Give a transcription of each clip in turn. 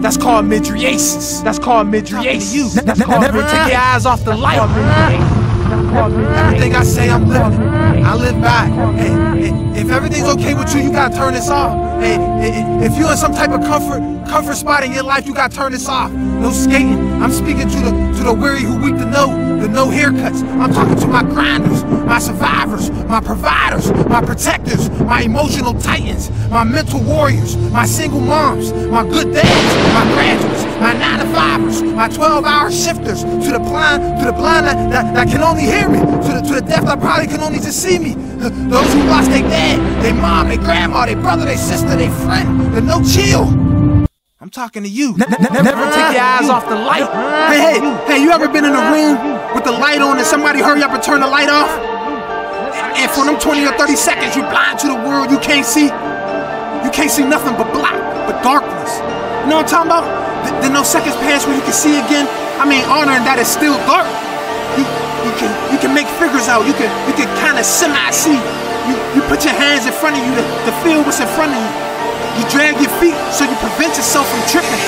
That's called Mydriasis. That's called Mydriasis. Never take your eyes off the light. Everything I say, I'm living it. I live by it. Hey, if everything's okay with you, you gotta turn this off. Hey, if you're in some type of comfort spot in your life, you gotta turn this off. No skating. I'm speaking to the weary who weak to know, the no haircuts. I'm talking to my grinders, my survivors, my providers, my protectors, my emotional titans, my mental warriors, my single moms, my good dads, my graduates, my 9-to-5ers, my 12-hour shifters, to the blind that can only hear me, to the deaf that probably can only just see me. Those who lost their dad, their mom, their grandma, their brother, their sister, their friend, the no chill. I'm talking to you. Never take your eyes off the light. Hey, you ever been in a room with the light on and somebody hurry up and turn the light off? And for them 20 or 30 seconds, you're blind to the world. You can't see nothing but black, but darkness. You know what I'm talking about? Then those seconds pass where you can see again. I mean, honoring that it's still dark. You can make figures out. You can kind of semi-see. You put your hands in front of you to feel what's in front of you. You drag your feet so you prevent yourself from tripping.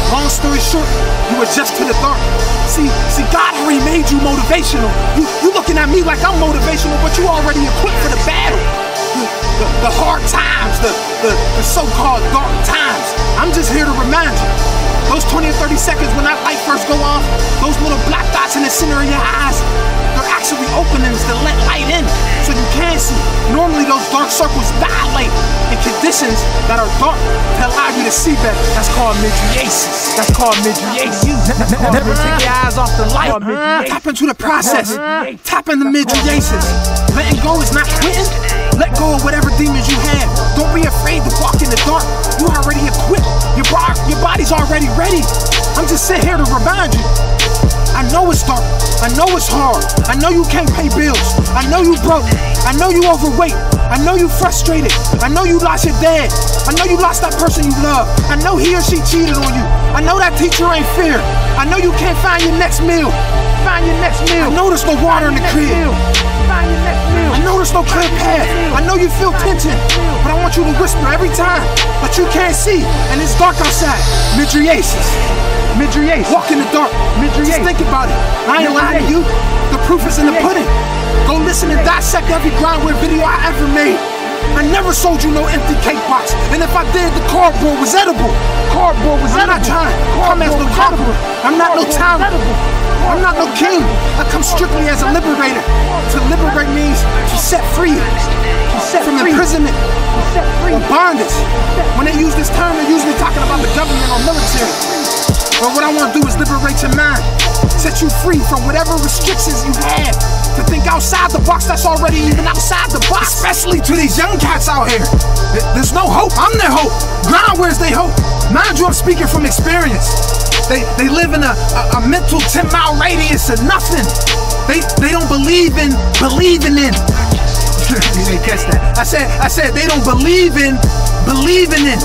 Long story short, you adjust to the dark. See, God already made you motivational. You looking at me like I'm motivational, but you already equipped for the battle. The hard times, the so-called dark times. I'm just here to remind you. Those 20 or 30 seconds when that light first go off, those little black dots in the center of your eyes, they're actually openings to let light in so you can see. Normally those dark circles dilate in conditions that are dark to allow you to see better. That's called Mydriasis. That's called Mydriasis. Never take your eyes off the light. Tap into the process. Tap into Mydriasis. Letting go is not quitting. Let go of whatever demons you have. Don't be afraid to walk in the dark. You already equipped. Your body's already ready. I'm just sitting here to remind you. I know it's dark. I know it's hard. I know you can't pay bills. I know you broke. I know you overweight. I know you frustrated. I know you lost your dad. I know you lost that person you love. I know he or she cheated on you. I know that teacher ain't fair. I know you can't find your next meal. Find your next meal. I know there's no water in the crib. Find your next meal. I know there's no clear path. I know you feel tension, but I want you to whisper every time that you can't see and it's dark outside. Mydriasis. Mydriasis. Walk in the dark. Mydriasis. Just think about it. I ain't lying to you. The proof is in the pudding. Go listen and dissect every Grindware video I ever made. I never sold you no empty cake box, and if I did, the cardboard was edible. Cardboard was edible. I'm not trying to come as no conqueror. I'm not no tyrant. I'm not no king. I come strictly as a liberator. To liberate means to set free. From imprisonment or bondage. When they use this term, they're usually talking about the government or military. But what I want to do is liberate your mind. Set you free from whatever restrictions you have. To think outside the box that's already even outside the box. Especially to these young cats out here. There's no hope. I'm their hope. Grindware's their hope. Mind you, I'm speaking from experience. They live in a mental 10-mile radius of nothing. They don't believe in believing in. You didn't catch that. I said they don't believe in believing in.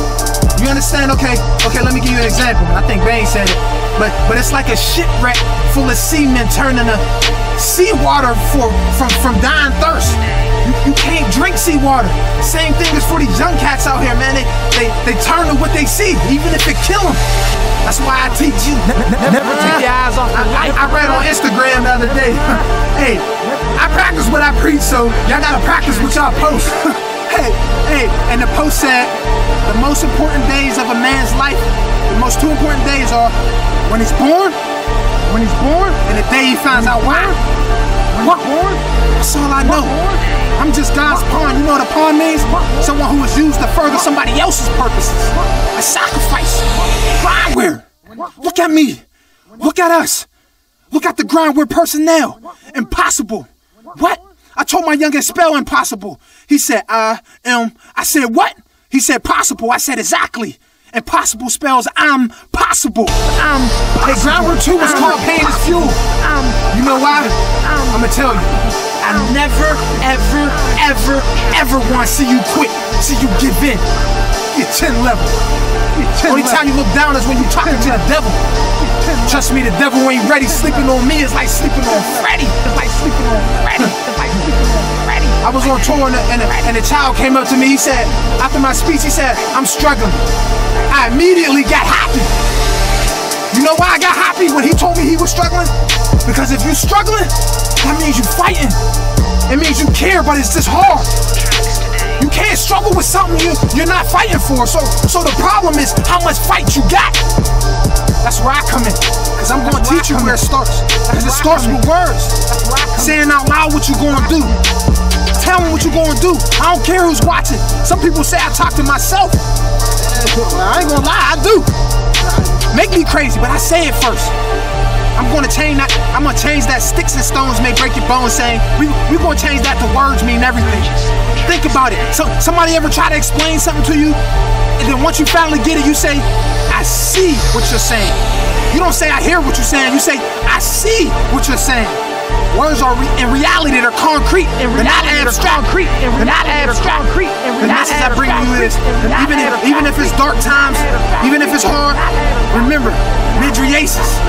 You understand? Okay, let me give you an example. I think Bane said it. But it's like a shipwreck full of seamen turning to seawater from dying thirst. You can't drink seawater. Same thing as for these young cats out here, man. They turn to what they see, even if it kill them. That's why I teach you. Never take your eyes off the light. I read on Instagram the other day. Hey, I practice what I preach, so y'all gotta practice what y'all post. Hey, and the post said, the most important days of a man's life, the most two important days are when he's born, and the day he finds out why. What? That's all I know. I'm just God's pawn. You know what a pawn means? Someone who is used to further somebody else's purposes. A sacrifice. Grindware. Look at me. Look at us. Look at the Grindware personnel. Impossible. What? I told my youngest spell impossible. He said, I said, what? He said, possible. I said, exactly. Impossible spells, I'm possible. Hey, Grindware 2 was called Pain is Fuel. You know why? I'm gonna tell you. I never, ever want to see you quit, see you give in. You're 10 level. Only time you look down is when you're talking to the devil. Trust me, the devil ain't ready. Sleeping on me is like sleeping on Freddy. It's like sleeping on Freddy. I was on tour and a child came up to me. He said, after my speech, he said, I'm struggling. I immediately got happy. You know why I got happy when he told me he was struggling? Because if you're struggling, that means you're fighting. It means you care, but it's just hard. You can't struggle with something you're not fighting for. So the problem is how much fight you got. That's where I come in. Because I'm going to teach you where it starts. Because it starts with words. Saying out loud what you're going to do. Tell me what you're going to do. I don't care who's watching. Some people say I talk to myself. I ain't going to lie, I do. Make me crazy, but I say it first. I'm gonna change that. I'm gonna change that sticks and stones may break your bones saying. We're gonna change that to words mean everything. Think about it. So somebody ever try to explain something to you, and then once you finally get it, you say, I see what you're saying. You don't say I hear what you're saying, you say, I see what you're saying. Words are in reality, they're concrete. They're not abstract. They're not abstract. The message I bring you is, even if it's dark times, even if it's hard, remember, Mydriasis.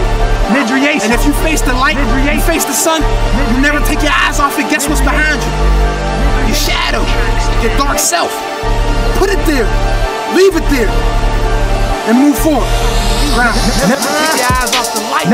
And if you face the light, you face the sun, you never take your eyes off it. Guess what's behind you? Your shadow, your dark self. Put it there, leave it there, and move forward. Never take your eyes off the light.